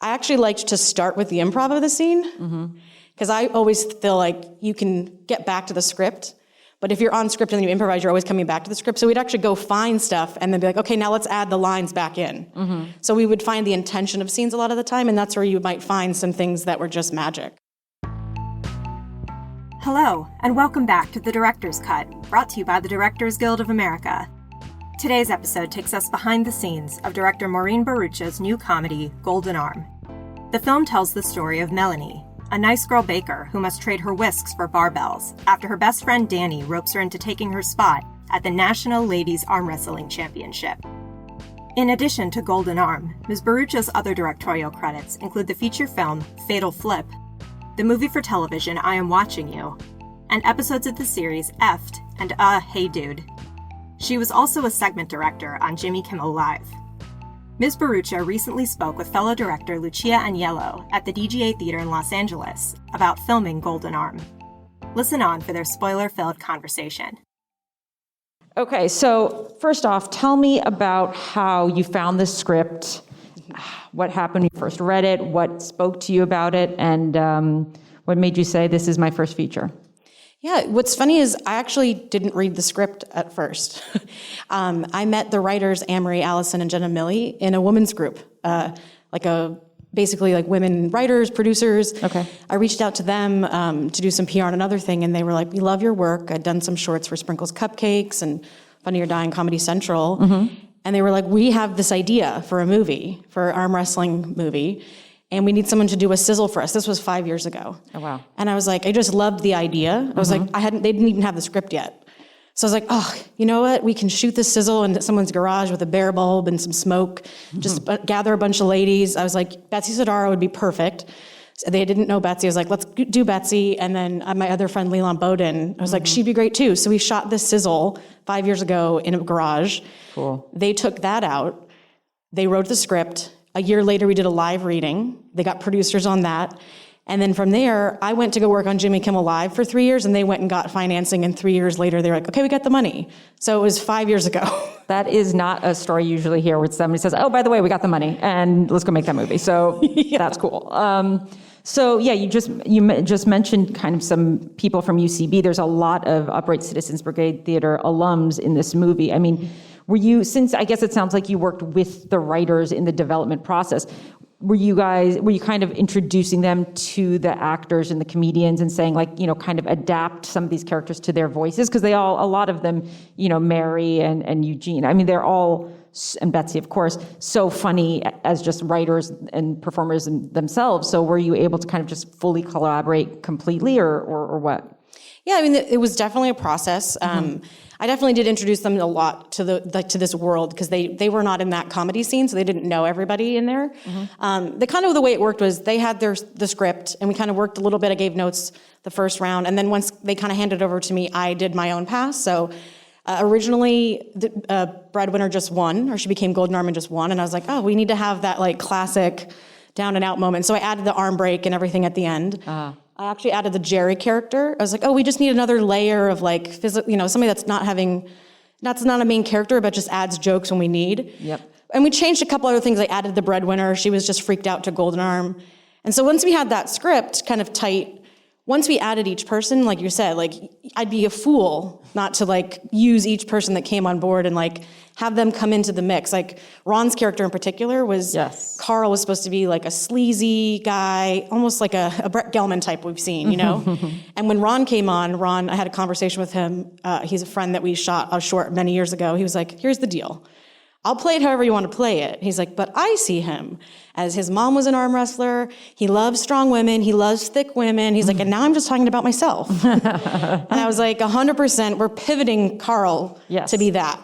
I actually liked to start with the improv of the scene because I always feel like you can get back to the script, but if you're on script and then you improvise, you're always coming back to the script. So we'd actually go find stuff and then be like, okay, now let's add the lines back in. So we would find the intention of scenes a lot of the time, and that's where you might find some things that were just magic. Hello, and welcome back to The Director's Cut, brought to you by the Directors Guild of America. Today's episode takes us behind the scenes of director Maureen Bharoocha's new comedy, Golden Arm. The film tells the story of Melanie, a nice girl baker who must trade her whisks for barbells after her best friend Danny ropes her into taking her spot at the National Ladies Arm Wrestling Championship. In addition to Golden Arm, Ms. Bharoocha's other directorial credits include the feature film Fatal Flip, the movie for television I Am Watching You, and episodes of the series Effed and Hey Dude. She was also a segment director on Jimmy Kimmel Live. Ms. Bharoocha recently spoke with fellow director Lucia Aniello at the DGA Theater in Los Angeles about filming Golden Arm. Listen on for their spoiler-filled conversation. Okay, so first off, tell me about how you found this script, what happened when you first read it, what spoke to you about it, and what made you say, this is my first feature? Yeah, what's funny is I actually didn't read the script at first. I met the writers Anne-Marie Allison and Jenna Milley in a women's group, basically women writers, producers. Okay. I reached out to them to do some PR on another thing, and they were like, we love your work. I'd done some shorts for Sprinkles Cupcakes and Funny or Die and Comedy Central. And they were like, we have this idea for a movie, for an arm wrestling movie, and we need someone to do a sizzle for us. This was 5 years ago. Oh, wow. And I was like, I just loved the idea. I was like, they didn't even have the script yet. So I was like, oh, you know what? We can shoot this sizzle in someone's garage with a bare bulb and some smoke, just gather a bunch of ladies. I was like, Betsy Sodaro would be perfect. So they didn't know Betsy. I was like, let's do Betsy. And then my other friend, Leland Bowden, I was like, she'd be great too. So we shot this sizzle 5 years ago in a garage. Cool. They took that out. They wrote the script. A year later, we did a live reading. They got producers on that. And then from there, I went to go work on Jimmy Kimmel Live for 3 years, and they went and got financing, and 3 years later, they were like, okay, we got the money. So it was 5 years ago. That is not a story you usually hear where somebody says, oh, by the way, we got the money, and let's go make that movie. So That's cool. So yeah, you just mentioned kind of some people from UCB. There's a lot of Upright Citizens Brigade Theater alums in this movie. I mean, since I guess it sounds like you worked with the writers in the development process, were you kind of introducing them to the actors and the comedians and saying kind of adapt some of these characters to their voices? Because a lot of them, Mary and Eugene, I mean, they're all, and Betsy, of course, so funny as just writers and performers themselves. So were you able to kind of just fully collaborate completely or what? Yeah, I mean, it was definitely a process. I definitely did introduce them a lot to this world because they were not in that comedy scene, so they didn't know everybody in there. The way it worked was they had the script, and we kind of worked a little bit. I gave notes the first round, and then once they kind of handed it over to me, I did my own pass. So originally, Breadwinner just won, or she became Golden Arm and just won, and I was like, oh, we need to have that classic down and out moment. So I added the arm break and everything at the end. I actually added the Jerry character. I was like, oh, we just need another layer of somebody that's not a main character, but just adds jokes when we need. Yep. And we changed a couple other things. I added the breadwinner. She was just freaked out to Golden Arm. And so once we had that script kind of tight, once we added each person, like you said, I'd be a fool not to use each person that came on board and have them come into the mix. Ron's character in particular was, Carl was supposed to be a sleazy guy, almost like a Brett Gelman type we've seen, And when Ron came on, I had a conversation with him. He's a friend that we shot a short many years ago. He was like, here's the deal. I'll play it however you want to play it. He's like, but I see him as his mom was an arm wrestler. He loves strong women. He loves thick women. He's like, and now I'm just talking about myself. And I was like, 100%, we're pivoting Carl to be that.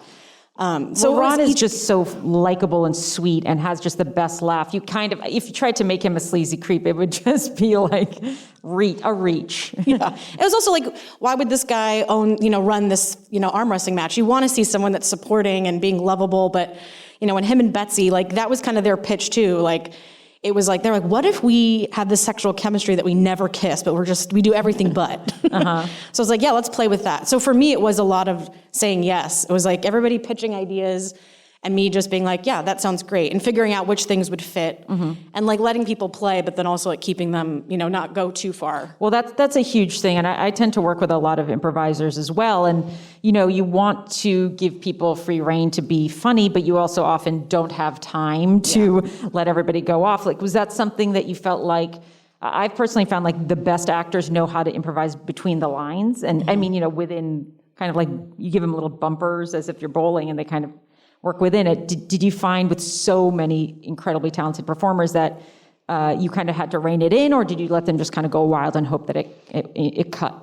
So Ron is just so likable and sweet and has just the best laugh. If you tried to make him a sleazy creep, it would just be a reach. Yeah. It was also why would this guy run this, arm wrestling match? You want to see someone that's supporting and being lovable, but, when him and Betsy, that was kind of their pitch too. It was they're like, what if we have this sexual chemistry that we never kiss, but we do everything but. So I was like, yeah, let's play with that. So for me, it was a lot of saying yes. It was everybody pitching ideas, and me just being like, yeah, that sounds great, and figuring out which things would fit, and like letting people play, but then also like keeping them, not go too far. Well, that's a huge thing, and I tend to work with a lot of improvisers as well. And you want to give people free rein to be funny, but you also often don't have time to let everybody go off. Like, was that something that you felt like? I've personally found like the best actors know how to improvise between the lines, and I mean, within kind of like you give them little bumpers as if you're bowling, and they kind of work within it. Did you find with so many incredibly talented performers that you kind of had to rein it in, or did you let them just kind of go wild and hope that it cut?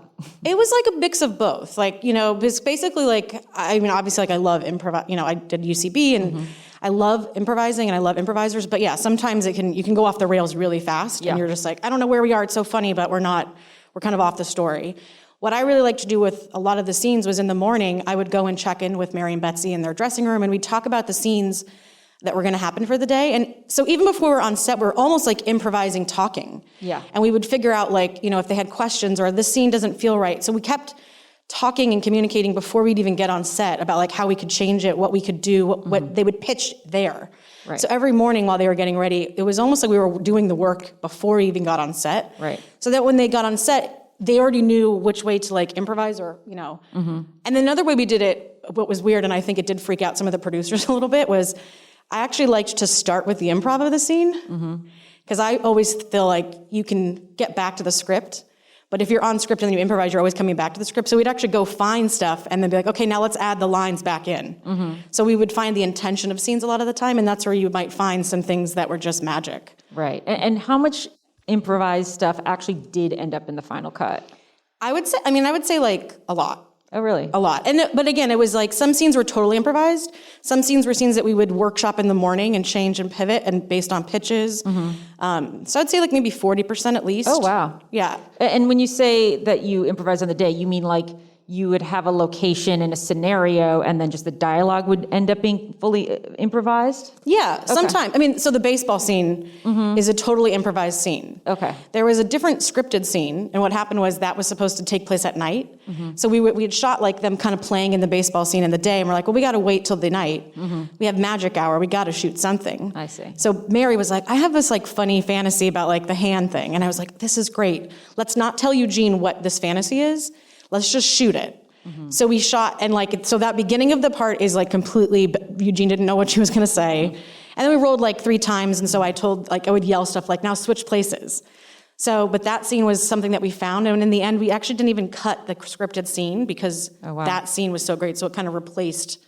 It was like a mix of both. Like, because basically like, I mean, obviously like I love improv, I did UCB and I love improvising and I love improvisers, but yeah, sometimes you can go off the rails really fast and you're just like, I don't know where we are, it's so funny, but we're kind of off the story. What I really like to do with a lot of the scenes was in the morning, I would go and check in with Mary and Betsy in their dressing room, and we'd talk about the scenes that were going to happen for the day. And so even before we were on set, we were almost like improvising, talking. Yeah. And we would figure out like, if they had questions or this scene doesn't feel right. So we kept talking and communicating before we'd even get on set about like how we could change it, what we could do, what they would pitch there. Right. So every morning while they were getting ready, it was almost like we were doing the work before we even got on set. Right. So that when they got on set, they already knew which way to like improvise or, And then another way we did it, what was weird, and I think it did freak out some of the producers a little bit, was I actually liked to start with the improv of the scene. Because I always feel like you can get back to the script, but if you're on script and then you improvise, you're always coming back to the script. So we'd actually go find stuff and then be like, okay, now let's add the lines back in. So we would find the intention of scenes a lot of the time, and that's where you might find some things that were just magic. Right. And how much improvised stuff actually did end up in the final cut? I would say like a lot. Oh, really? A lot. But again, it was like some scenes were totally improvised. Some scenes were scenes that we would workshop in the morning and change and pivot and based on pitches. So I'd say like maybe 40% at least. Oh, wow. Yeah. And when you say that you improvise on the day, you mean like you would have a location and a scenario, and then just the dialogue would end up being fully improvised? Yeah, sometimes. I mean, so the baseball scene is a totally improvised scene. Okay. There was a different scripted scene, and what happened was that was supposed to take place at night. So we had shot like them kind of playing in the baseball scene in the day, and we're like, well, we got to wait till the night. We have magic hour. We got to shoot something. I see. So Mary was like, I have this like funny fantasy about like the hand thing, and I was like, this is great. Let's not tell Eugene what this fantasy is. Let's just shoot it. So we shot, and like, so that beginning of the part is like completely, Eugene didn't know what she was going to say. And then we rolled like 3 times, and so I would yell stuff like, now switch places. So, but that scene was something that we found, and in the end, we actually didn't even cut the scripted scene because that scene was so great, so it kind of replaced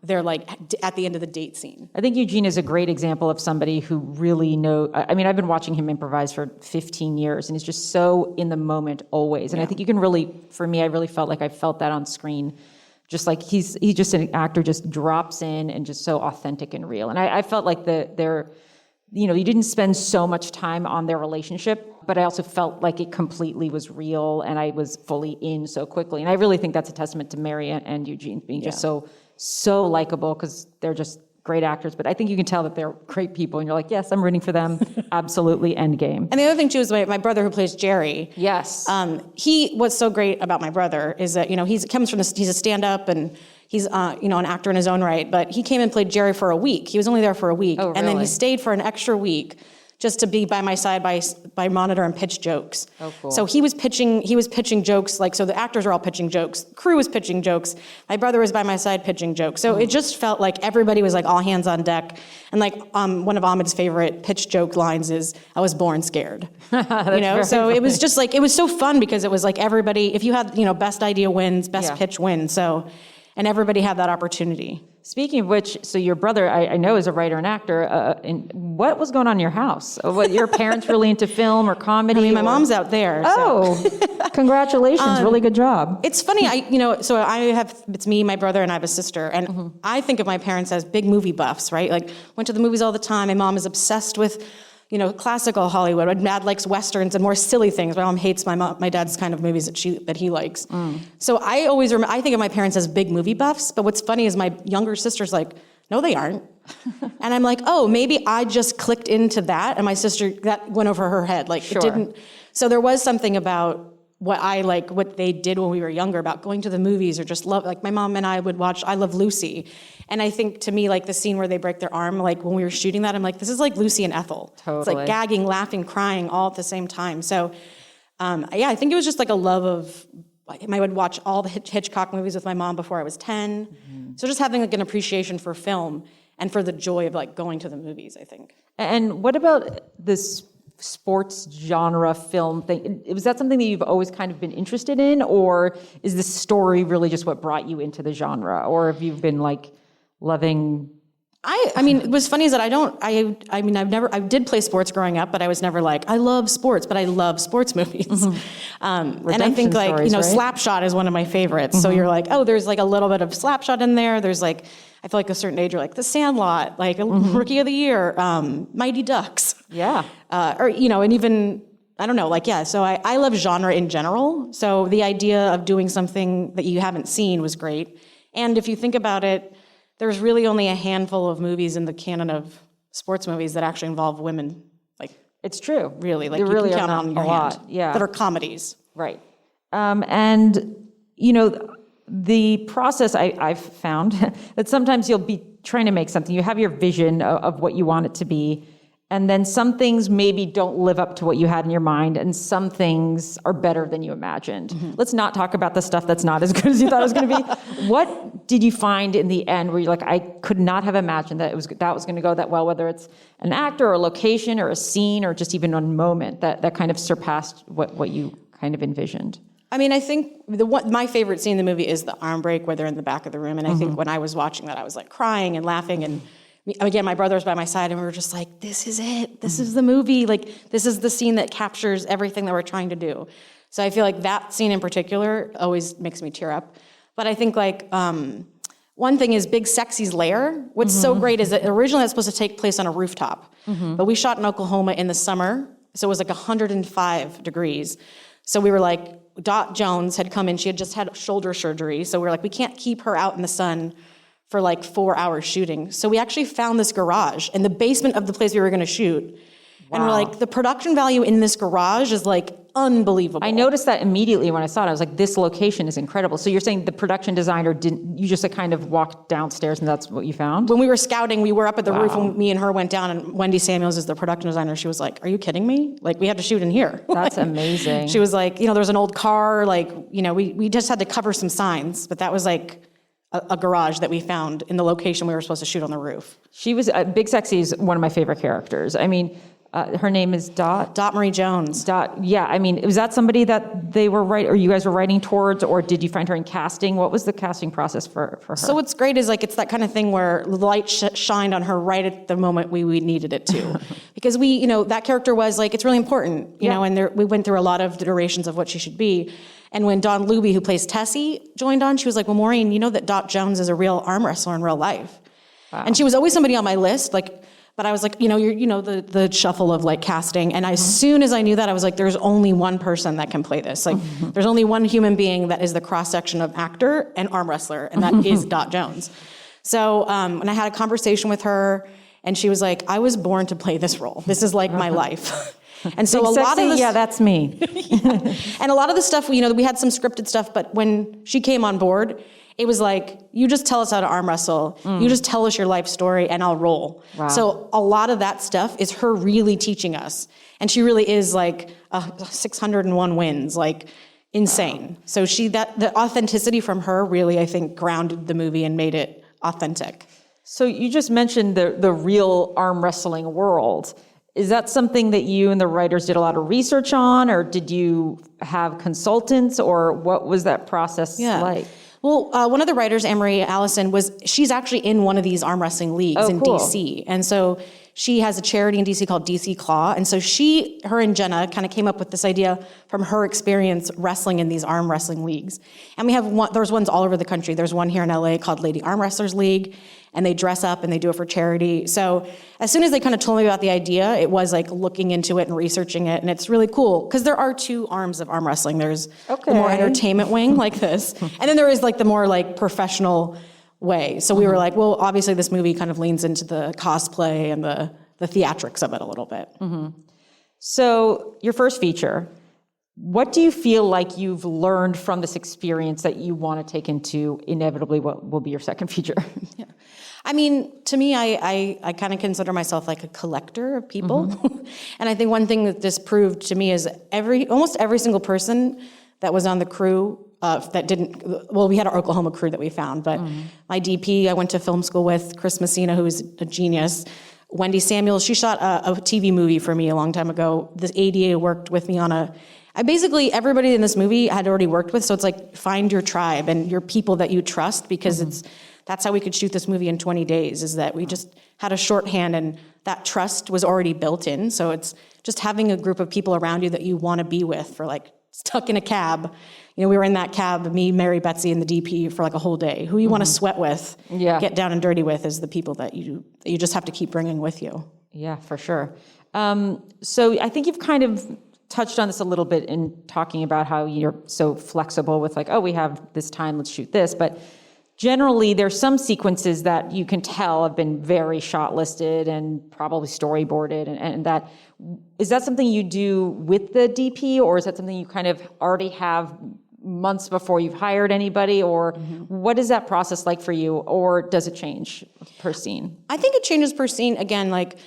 their like, at the end of the date scene. I think Eugene is a great example of somebody who really I mean, I've been watching him improvise for 15 years, and he's just so in the moment always. And I think you can really, for me, I really felt like I felt that on screen. Just like he's just an actor, just drops in and just so authentic and real. And I felt like you didn't spend so much time on their relationship, but I also felt like it completely was real, and I was fully in so quickly. And I really think that's a testament to Mary and Eugene being just so likable, because they're just great actors. But I think you can tell that they're great people, and you're like, yes, I'm rooting for them. Absolutely, endgame. And the other thing too is my brother who plays Jerry. Yes. What's so great about my brother is that he's a stand-up, and he's an actor in his own right. But he came and played Jerry for a week. He was only there for a week, oh, really? And then he stayed for an extra week just to be by my side by monitor and pitch jokes. Oh, cool. So he was pitching jokes, like, so the actors are all pitching jokes, crew was pitching jokes, my brother was by my side pitching jokes. So it just felt like everybody was like all hands on deck. And like one of Ahmed's favorite pitch joke lines is, I was born scared. So funny. It was just like, it was so fun because it was like everybody, if you had, best idea wins, best pitch wins. So, and everybody had that opportunity. Speaking of which, so your brother, I know, is a writer and actor. And what was going on in your house? What, your parents really into film or comedy? I mean, my mom's out there. Oh, congratulations. Really good job. It's funny. It's me, my brother, and I have a sister. And I think of my parents as big movie buffs, right? Like, went to the movies all the time. My mom is obsessed with classical Hollywood. My dad likes Westerns and more silly things. My mom hates my dad's kind of movies that he likes. So I always I think of my parents as big movie buffs, but what's funny is my younger sister's like, no, they aren't. And I'm like, oh, maybe I just clicked into that, and my sister, that went over her head. Like, It didn't. So there was something about what they did when we were younger about going to the movies or just love, like my mom and I would watch I Love Lucy. And I think to me, like the scene where they break their arm, like when we were shooting that, I'm like, this is like Lucy and Ethel. Totally. It's like gagging, laughing, crying all at the same time. So I think it was just like a love of, I would watch all the Hitchcock movies with my mom before I was 10. Mm-hmm. So just having like an appreciation for film and for the joy of like going to the movies, I think. And what about this sports genre film thing? Was that something that you've always kind of been interested in, or is the story really just what brought you into the genre, or have you been like loving? I mean, it was funny is that I did play sports growing up, but I was never like, I love sports, but I love sports movies. Mm-hmm. And I think like, stories, right? Slapshot is one of my favorites. Mm-hmm. So you're like, oh, there's like a little bit of Slapshot in there. There's like, I feel like a certain age, you're like The Sandlot, like Rookie of the Year, Mighty Ducks. Yeah. And even, I don't know, like, yeah. So I love genre in general. So the idea of doing something that you haven't seen was great. And if you think about it, there's really only a handful of movies in the canon of sports movies that actually involve women. Like, it's true. Really, like there you really can count on your hand. Yeah. That are comedies. Right. The process I've found that sometimes you'll be trying to make something, you have your vision of what you want it to be, and then some things maybe don't live up to what you had in your mind, and some things are better than you imagined. Mm-hmm. Let's not talk about the stuff that's not as good as you thought it was going to be. What did you find in the end where you're like, I could not have imagined that was going to go that well, whether it's an actor or a location or a scene or just even a moment that kind of surpassed what you kind of envisioned? I mean, I think my favorite scene in the movie is the arm break where they're in the back of the room. And I think when I was watching that, I was like crying and laughing. And again, my brother was by my side and we were just like, this is it. This is the movie. Like, this is the scene that captures everything that we're trying to do. So I feel like that scene in particular always makes me tear up. But I think like one thing is Big Sexy's lair. What's so great is that originally it's supposed to take place on a rooftop. But we shot in Oklahoma in the summer. So it was like 105 degrees. So we were like, Dot Jones had come in. She had just had shoulder surgery. So we were like, we can't keep her out in the sun for like 4 hours shooting. So we actually found this garage in the basement of the place we were going to shoot. Wow. And we're like, the production value in this garage is like unbelievable. I noticed that immediately when I saw it. I was like, this location is incredible. So you're saying the production designer you just kind of walked downstairs and that's what you found? When we were scouting, we were up at the roof and me and her went down, and Wendy Samuels is the production designer. She was like, are you kidding me? Like, we had to shoot in here. That's amazing. She was like, there's an old car, like, we just had to cover some signs, but that was like a garage that we found in the location we were supposed to shoot on the roof. She was, Big Sexy is one of my favorite characters. I mean, her name is Dot Marie Jones. Yeah, I mean, was that somebody that they were or you guys were writing towards, or did you find her in casting? What was the casting process for her? So what's great is like, it's that kind of thing where the light shined on her right at the moment we needed it to. Because that character was like, it's really important, you know, and we went through a lot of iterations of what she should be. And when Dawn Luby, who plays Tessie, joined on, she was like, well, Maureen, you know that Dot Jones is a real arm wrestler in real life. Wow. And she was always somebody on my list, like, but I was like, the shuffle of like casting. And as soon as I knew that, I was like, there's only one person that can play this. Like, there's only one human being that is the cross section of actor and arm wrestler, and that is Dot Jones. So when I had a conversation with her, and she was like, I was born to play this role. This is like my life. And so Big Sexy, yeah, that's me. And a lot of the stuff, we had some scripted stuff, but when she came on board, it was like, you just tell us how to arm wrestle. You just tell us your life story and I'll roll. Wow. So a lot of that stuff is her really teaching us. And she really is like 601 wins, like insane. Wow. So the authenticity from her really, I think, grounded the movie and made it authentic. So you just mentioned the real arm wrestling world. Is that something that you and the writers did a lot of research on, or did you have consultants, or what was that process like? Well, one of the writers, Anne-Marie Allison, she's actually in one of these arm wrestling leagues in DC. And so she has a charity in DC called DC Claw. And so her and Jenna kind of came up with this idea from her experience wrestling in these arm wrestling leagues. And we have there's ones all over the country. There's one here in LA called Lady Arm Wrestlers League. And they dress up and they do it for charity. So as soon as they kind of told me about the idea, it was like looking into it and researching it. And it's really cool because there are two arms of arm wrestling. There's the more entertainment wing like this. And then there is like the more like professional way. So we were like, well, obviously this movie kind of leans into the cosplay and the theatrics of it a little bit. So your first feature, What do you feel like you've learned from this experience that you want to take into inevitably what will be your second feature? Yeah. I mean, to me, I kind of consider myself like a collector of people. And I think one thing that this proved to me is almost every single person that was on the crew we had our Oklahoma crew that we found, but my DP, I went to film school with, Chris Messina, who's a genius. Wendy Samuels, she shot a TV movie for me a long time ago. The ADA worked with me on basically everybody in this movie I had already worked with, so it's like find your tribe and your people that you trust, because that's how we could shoot this movie in 20 days, is that we just had a shorthand and that trust was already built in. So it's just having a group of people around you that you want to be with for like stuck in a cab. We were in that cab, me, Mary, Betsy, and the DP for like a whole day. Who you want to sweat with, get down and dirty with, is the people that you just have to keep bringing with you. Yeah, for sure. So I think you've kind of touched on this a little bit in talking about how you're so flexible with like, oh, we have this time, let's shoot this. But generally, there's some sequences that you can tell have been very shot listed and probably storyboarded, and that, is that something you do with the DP, or is that something you kind of already have months before you've hired anybody, or what is that process like for you, or does it change per scene? I think it changes per scene. Again, like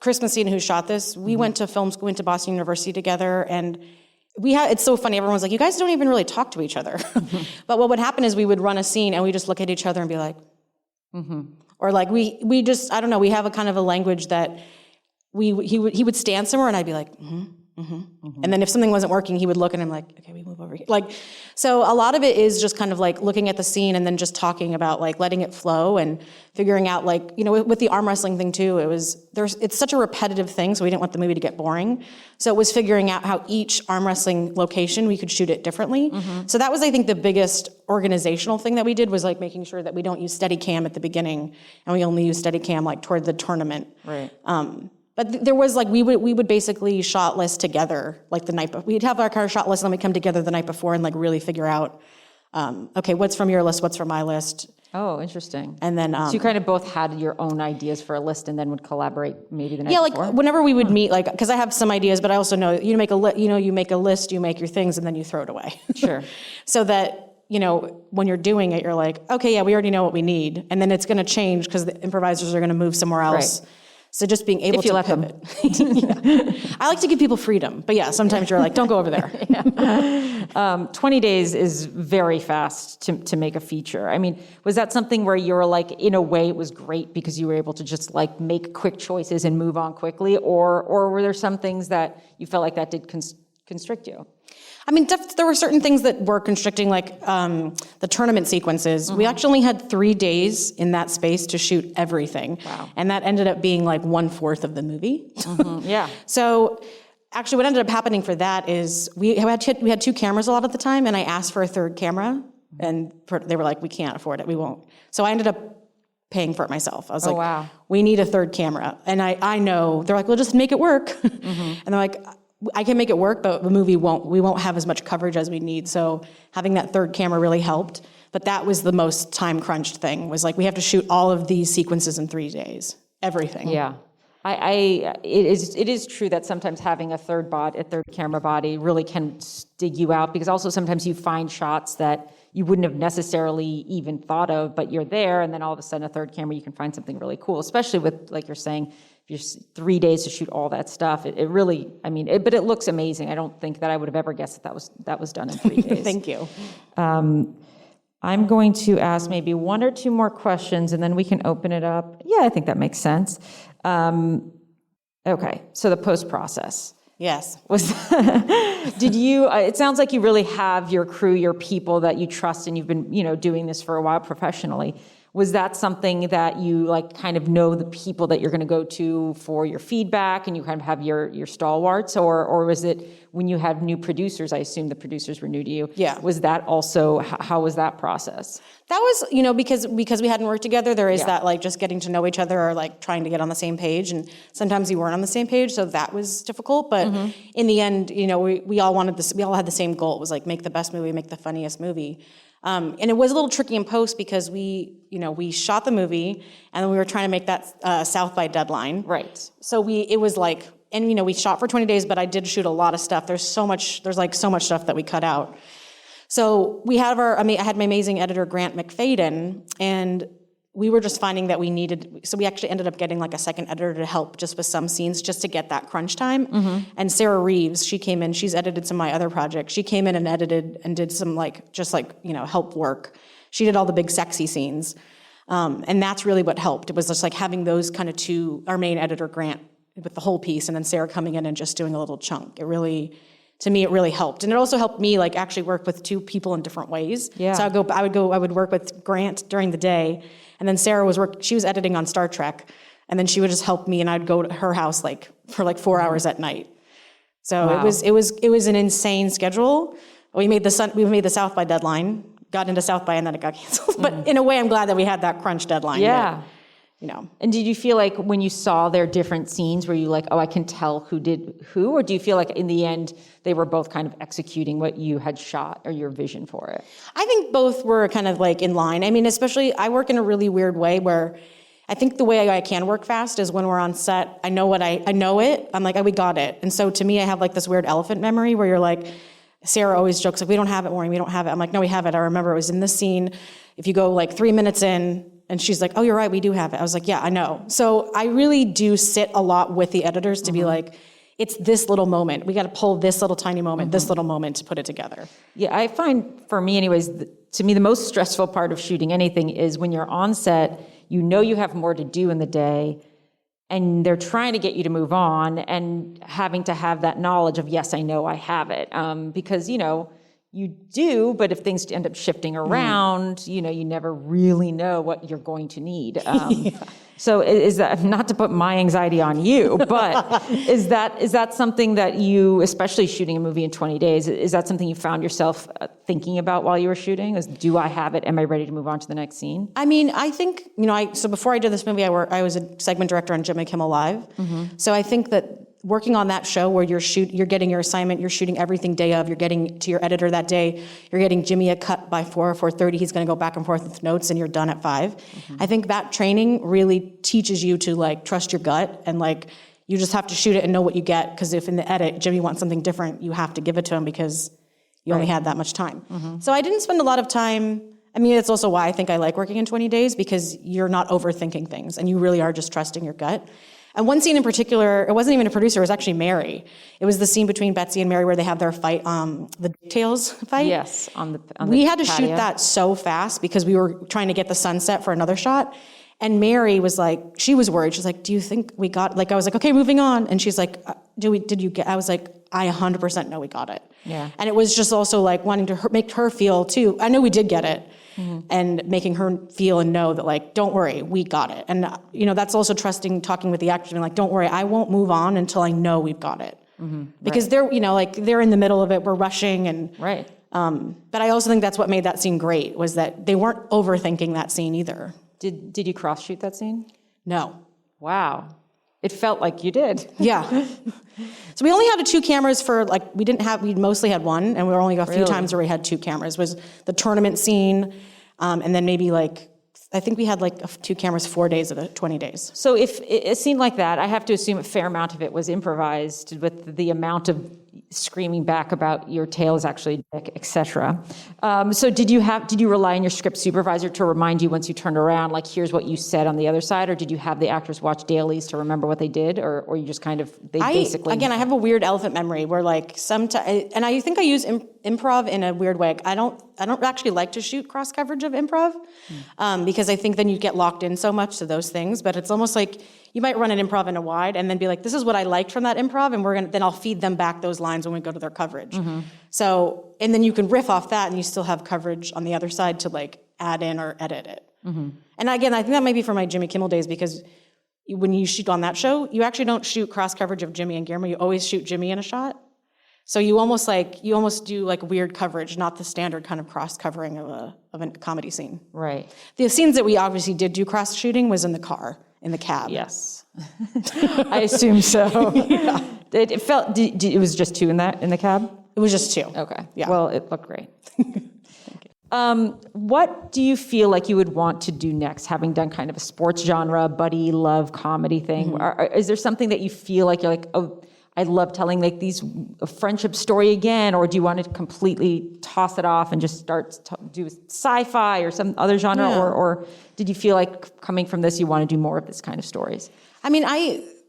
Chris Messina, who shot this, we went to film school, went to Boston University together, and it's so funny, everyone's like, you guys don't even really talk to each other. But what would happen is we would run a scene and we just look at each other and be like, or like we just, I don't know, we have a kind of a language that he would stand somewhere and I'd be like, and then if something wasn't working, he would look and I'm like, okay, we move over here. Like, so a lot of it is just kind of like looking at the scene and then just talking about like letting it flow and figuring out like, with the arm wrestling thing too, it's such a repetitive thing. So we didn't want the movie to get boring. So it was figuring out how each arm wrestling location, we could shoot it differently. So that was, I think, the biggest organizational thing that we did, was like making sure that we don't use Steadicam at the beginning and we only use Steadicam like toward the tournament. Right. But there was like, we would basically shot list together, like the night before. We'd have our car shot list and then we'd come together the night before and like really figure out, okay, what's from your list, what's from my list. Oh, interesting. And then, so you kind of both had your own ideas for a list and then would collaborate maybe the night before? Like whenever we would meet, like, because I have some ideas, but I also know you make a list, you make your things and then you throw it away. Sure. So that, when you're doing it, you're like, okay, yeah, we already know what we need. And then it's going to change because the improvisers are going to move somewhere else. Right. So just being able to pivot. I like to give people freedom, but yeah, sometimes you're like, don't go over there. 20 days is very fast to make a feature. I mean, was that something where you were like, in a way it was great because you were able to just like make quick choices and move on quickly, or were there some things that you felt like that did constrict you? I mean, there were certain things that were constricting, like the tournament sequences. We actually only had 3 days in that space to shoot everything. Wow. And that ended up being like 1/4 of the movie. Yeah. So actually what ended up happening for that is we had 2 cameras a lot at the time, and I asked for a 3rd camera, and they were like, we can't afford it, we won't. So I ended up paying for it myself. I was like, wow. We need a 3rd camera. And I know, they're like, well, just make it work. And they're like, I can make it work, but the movie we won't have as much coverage as we need. So having that 3rd camera really helped. But that was the most time crunched thing, was like, we have to shoot all of these sequences in 3 days, everything. Yeah. It is true that sometimes having a third camera body really can dig you out, because also sometimes you find shots that you wouldn't have necessarily even thought of, but you're there, and then all of a sudden a 3rd camera, you can find something really cool, especially with, like you're saying, if you're 3 days to shoot all that stuff. It really, but it looks amazing. I don't think that I would have ever guessed that was done in 3 days. Thank you. I'm going to ask maybe 1 or 2 more questions, and then we can open it up. Yeah, I think that makes sense. Okay, so the post-process. Yes. Did you, it sounds like you really have your crew, your people that you trust, and you've been, doing this for a while professionally. Was that something that you like kind of know the people that you're going to go to for your feedback, and you kind of have your stalwarts, or was it when you had new producers? I assume the producers were new to you. Yeah. Was that also, how was that process? That was, because we hadn't worked together, there is that like just getting to know each other, or like trying to get on the same page, and sometimes we weren't on the same page, so that was difficult. But in the end, we all wanted this. We all had the same goal. It was like, make the best movie, make the funniest movie. And it was a little tricky in post because we shot the movie and then we were trying to make that South by deadline. Right. So it was like and we shot for 20 days, but I did shoot a lot of stuff. There's so much stuff that we cut out. So I had my amazing editor, Grant McFadden, and we were just finding that so we actually ended up getting like a second editor to help just with some scenes just to get that crunch time. And Sarah Reeves, she came in, she's edited some of my other projects. She came in and edited and did some help work. She did all the big sexy scenes. And that's really what helped. It was just like having those kind of two, our main editor, Grant, with the whole piece, and then Sarah coming in and just doing a little chunk. To me, it really helped. And it also helped me like actually work with two people in different ways. Yeah. So I would work with Grant during the day, and then Sarah she was editing on Star Trek, and then she would just help me, and I'd go to her house for 4 hours at night. So wow. It was an insane schedule. We made the South by deadline, got into South by, and then it got canceled. But in a way, I'm glad that we had that crunch deadline. Yeah. That, And did you feel like when you saw their different scenes, were you like, oh, I can tell who did who? Or do you feel like in the end, they were both kind of executing what you had shot or your vision for it? I think both were kind of like in line. I mean, especially I work in a really weird way where I think the way I can work fast is when we're on set, I know it. I'm like, oh, we got it. And so to me, I have like this weird elephant memory where you're like, Sarah always jokes like, we don't have it, Maureen, we don't have it. I'm like, no, we have it. I remember it was in this scene. If you go like 3 minutes in, and she's like, oh, you're right, we do have it. I was like, yeah, I know. So I really do sit a lot with the editors to be like, it's this little moment. We got to pull this little tiny moment, this little moment to put it together. Yeah, I find for me anyways, to me the most stressful part of shooting anything is when you're on set, you have more to do in the day, and they're trying to get you to move on and having to have that knowledge of, yes, I know I have it. Because, you do, but if things end up shifting around, you never really know what you're going to need. So is that, not to put my anxiety on you, but is that something that you, especially shooting a movie in 20 days, is that something you found yourself thinking about while you were shooting? Do I have it? Am I ready to move on to the next scene? I mean, I think, so before I did this movie, I was a segment director on Jimmy Kimmel Live. So I think that working on that show where you're getting your assignment, you're shooting everything day of, you're getting to your editor that day, you're getting Jimmy a cut by 4 or 4:30, he's gonna go back and forth with notes and you're done at 5. I think that training really teaches you to like trust your gut and like, you just have to shoot it and know what you get, because if in the edit, Jimmy wants something different, you have to give it to him because you only had that much time. So I didn't spend a lot of time, I mean, it's also why I think I like working in 20 days, because you're not overthinking things and you really are just trusting your gut. And one scene in particular, it wasn't even a producer, it was actually Mary. It was the scene between Betsy and Mary where they have their fight, the Tails fight. Yes, we had to shoot that so fast because we were trying to get the sunset for another shot. And Mary was like, she was worried. She's like, do you think we got, like, I was like, okay, moving on. And she's like, did you get, I was like, I 100% know we got it. Yeah. And it was just also like wanting to make her feel too, I know we did get it. And making her feel and know that like, don't worry, we got it. And that's also talking with the actors, being like, don't worry, I won't move on until I know we've got it. Because they're in the middle of it, we're rushing and. Right. But I also think that's what made that scene great, was that they weren't overthinking that scene either. Did you cross shoot that scene? No. Wow. It felt like you did. Yeah. So we only had 2 cameras for we mostly had one, and we were only a few times where we had 2 cameras. Was the tournament scene, and then maybe I think we had 2 cameras 4 days of the 20 days. So if a scene like that, I have to assume a fair amount of it was improvised with the amount of screaming back about your tail is actually a dick, etc. So did you rely on your script supervisor to remind you once you turned around, like, here's what you said on the other side, or did you have the actors watch dailies to remember what they did, or you just kind of, basically... Again, I have a weird elephant memory where sometimes, and I think I use improv in a weird way. I don't actually like to shoot cross coverage of improv, because I think then you get locked in so much to those things, but it's almost like you might run an improv in a wide and then be like, this is what I liked from that improv, and then I'll feed them back those lines when we go to their coverage. So, and then you can riff off that and you still have coverage on the other side to add in or edit it. And again, I think that might be from my Jimmy Kimmel days, because when you shoot on that show, you actually don't shoot cross coverage of Jimmy and Guillermo, you always shoot Jimmy in a shot. So you almost do weird coverage, not the standard kind of cross covering of a comedy scene. Right. The scenes that we obviously did do cross shooting was in the car, in the cab. Yes. I assume so. Yeah. It was just 2 in the cab? It was just 2. Okay. Yeah. Well, it looked great. What do you feel like you would want to do next, having done kind of a sports genre, buddy, love, comedy thing? Is there something that you feel like you're like, oh, I love telling like a friendship story again, or do you want to completely toss it off and just start to do sci-fi or some other genre, or did you feel like coming from this, you want to do more of this kind of stories? I mean,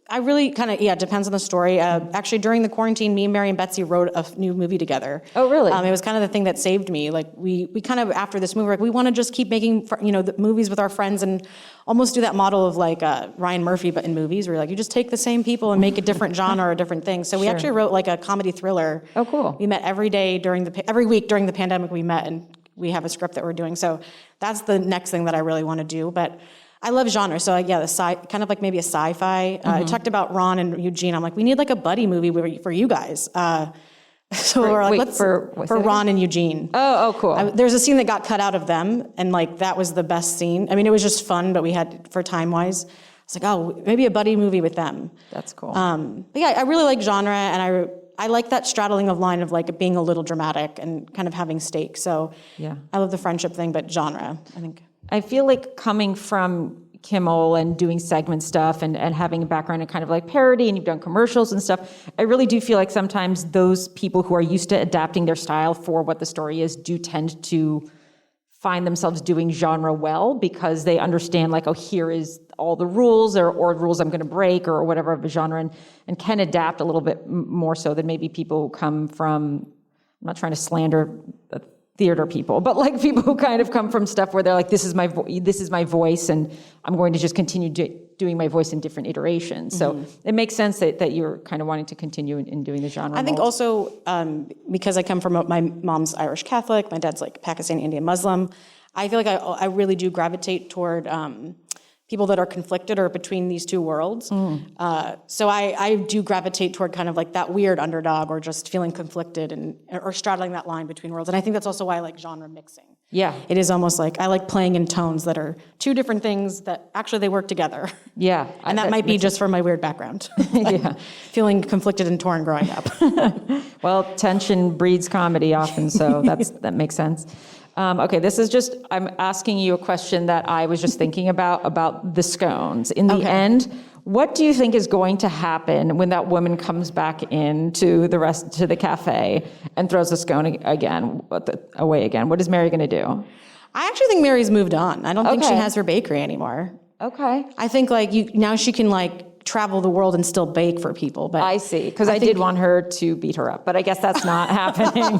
I really kind of, it depends on the story. Actually, during the quarantine, me and Mary and Betsy wrote a new movie together. Oh, really? It was kind of the thing that saved me. Like, we kind of, after this movie, we want to just keep making, the movies with our friends and almost do that model of like Ryan Murphy, but in movies, where like you just take the same people and make a different genre or different things. So we actually wrote like a comedy thriller. Oh, cool. We met every week during the pandemic we met, and we have a script that we're doing. So that's the next thing that I really want to do. But I love genre, so kind of like maybe a sci-fi. I talked about Ron and Eugene. I'm like, we need like a buddy movie for you guys. So we're like, for Ron and Eugene. Oh, cool. There's a scene that got cut out of them, and like that was the best scene. I mean, it was just fun, but we had, for time-wise, it's like, oh, maybe a buddy movie with them. That's cool. But yeah, I really like genre, and I like that straddling of line of like being a little dramatic and kind of having stakes. So yeah, I love the friendship thing, but genre, I think. I feel like coming from Kimmel and doing segment stuff and having a background in kind of like parody, and you've done commercials and stuff, I really do feel like sometimes those people who are used to adapting their style for what the story is do tend to find themselves doing genre well, because they understand like, oh, here is all the rules or rules I'm going to break or whatever of a genre, and can adapt a little bit more so than maybe people who come from, I'm not trying to slander theater people, but like people who kind of come from stuff where they're like, this is my voice, and I'm going to just continue doing my voice in different iterations. So it makes sense that you're kind of wanting to continue in doing the genre. I think also because I come from, my mom's Irish Catholic, my dad's like Pakistani Indian Muslim, I feel like I really do gravitate toward people that are conflicted or between these two worlds. So I do gravitate toward kind of like that weird underdog, or just feeling conflicted or straddling that line between worlds. And I think that's also why I like genre mixing. Yeah. It is almost like I like playing in tones that are two different things that actually they work together. Yeah. And that might be just from my weird background. Yeah. Feeling conflicted and torn growing up. Well, tension breeds comedy often, so that makes sense. Okay, this is just, I'm asking you a question that I was just thinking about the scones. In the end, what do you think is going to happen when that woman comes back into the cafe and throws the scone away again? What is Mary going to do? I actually think Mary's moved on. I don't think she has her bakery anymore. Okay. I think now she can travel the world and still bake for people. But I see, because I did want her to beat her up, but I guess that's not happening.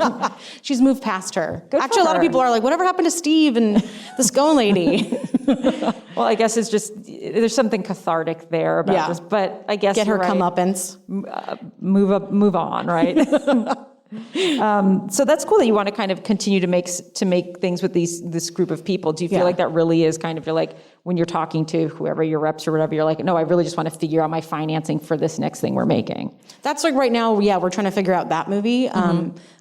She's moved past her. Actually, a lot of people are like, whatever happened to Steve and the scone lady? Well, I guess it's just, there's something cathartic there about this, but I guess get her right. comeuppance. Move on, right? So that's cool that you want to kind of continue to make things with this group of people. Do you feel like that really is kind of, you're like, when you're talking to whoever your reps or whatever, you're like, no, I really just want to figure out my financing for this next thing we're making? That's like right now, we're trying to figure out that movie.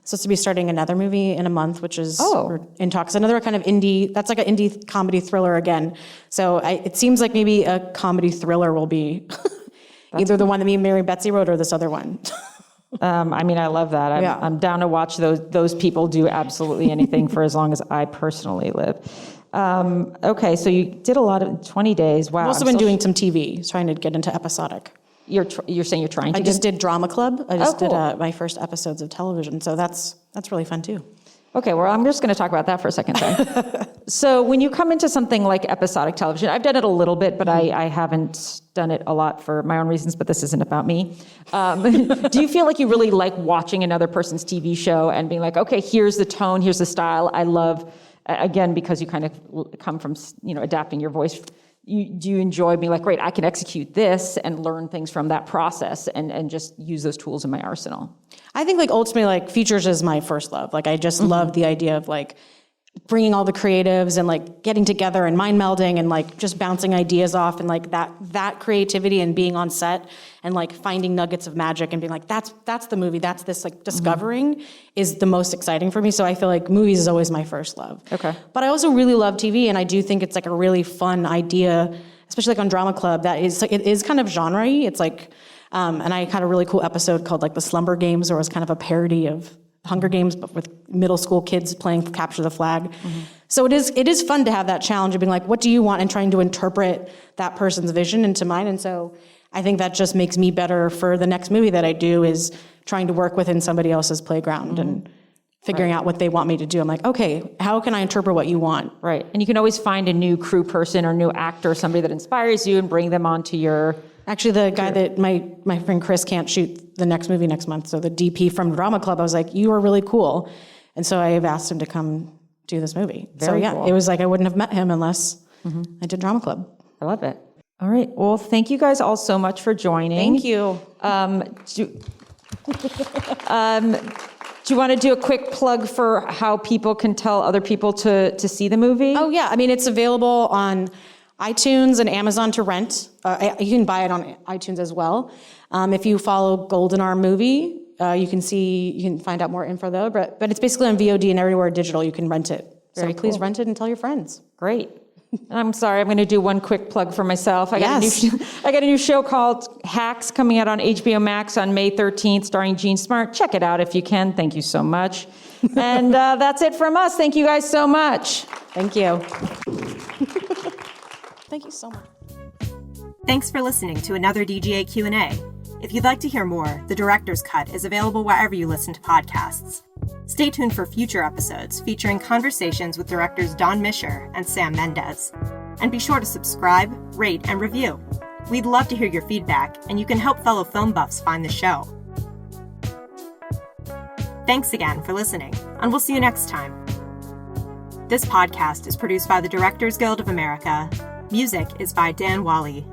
Supposed to be starting another movie in a month, which is we're in talks. Another kind of indie, that's like an indie comedy thriller again. So it seems like maybe a comedy thriller will be either the one that me and Mary and Betsy wrote or this other one. I mean, I love that. I'm down to watch those people do absolutely anything for as long as I personally live. Okay, so you did a lot of 20 days. Wow. I've also been doing some TV, trying to get into episodic. You're saying you're trying to? I just did Drama Club. I just did my first episodes of television, so that's really fun too. Okay, well, I'm just going to talk about that for a second then. So when you come into something like episodic television, I've done it a little bit, but I haven't done it a lot for my own reasons, but this isn't about me. Do you feel like you really like watching another person's TV show and being like, okay, here's the tone, here's the style I love, again, because you kind of come from, adapting your voice. Do you enjoy being like, great, I can execute this and learn things from that process and just use those tools in my arsenal? I think ultimately features is my first love. I just love the idea of bringing all the creatives and getting together and mind melding and just bouncing ideas off and that creativity and being on set and finding nuggets of magic and being like, that's the movie, that's this discovering is the most exciting for me. So I feel like movies is always my first love. Okay. But I also really love TV, and I do think it's a really fun idea, especially on Drama Club, that is it is kind of genre-y. It's and I had a really cool episode called the Slumber Games, where it was kind of a parody of Hunger Games, but with middle school kids playing Capture the Flag. So it is fun to have that challenge of being like, what do you want? And trying to interpret that person's vision into mine. And so I think that just makes me better for the next movie that I do, is trying to work within somebody else's playground and figuring out what they want me to do. I'm like, okay, how can I interpret what you want? Right. And you can always find a new crew person or new actor, somebody that inspires you, and bring them onto your... Actually, the guy that my friend Chris can't shoot the next movie next month, so the DP from Drama Club, I was like, you are really cool. And so I have asked him to come do this movie. Very so cool. It was like I wouldn't have met him unless I did Drama Club. I love it. All right. Well, thank you guys all so much for joining. Thank you. Do you want to do a quick plug for how people can tell other people to see the movie? Oh, yeah. I mean, it's available on iTunes and Amazon to rent. You can buy it on iTunes as well. If you follow Golden Arm Movie, you can find out more info there. But it's basically on VOD and everywhere digital. You can rent it. So please rent it and tell your friends. Great. I'm sorry, I'm going to do one quick plug for myself. I got a new show called Hacks coming out on HBO Max on May 13th, starring Gene Smart. Check it out if you can. Thank you so much. And that's it from us. Thank you guys so much. Thank you. Thank you so much. Thanks for listening to another DGA Q&A. If you'd like to hear more, The Director's Cut is available wherever you listen to podcasts. Stay tuned for future episodes featuring conversations with directors Don Misher and Sam Mendes. And be sure to subscribe, rate, and review. We'd love to hear your feedback, and you can help fellow film buffs find the show. Thanks again for listening, and we'll see you next time. This podcast is produced by the Directors Guild of America. Music is by Dan Wally.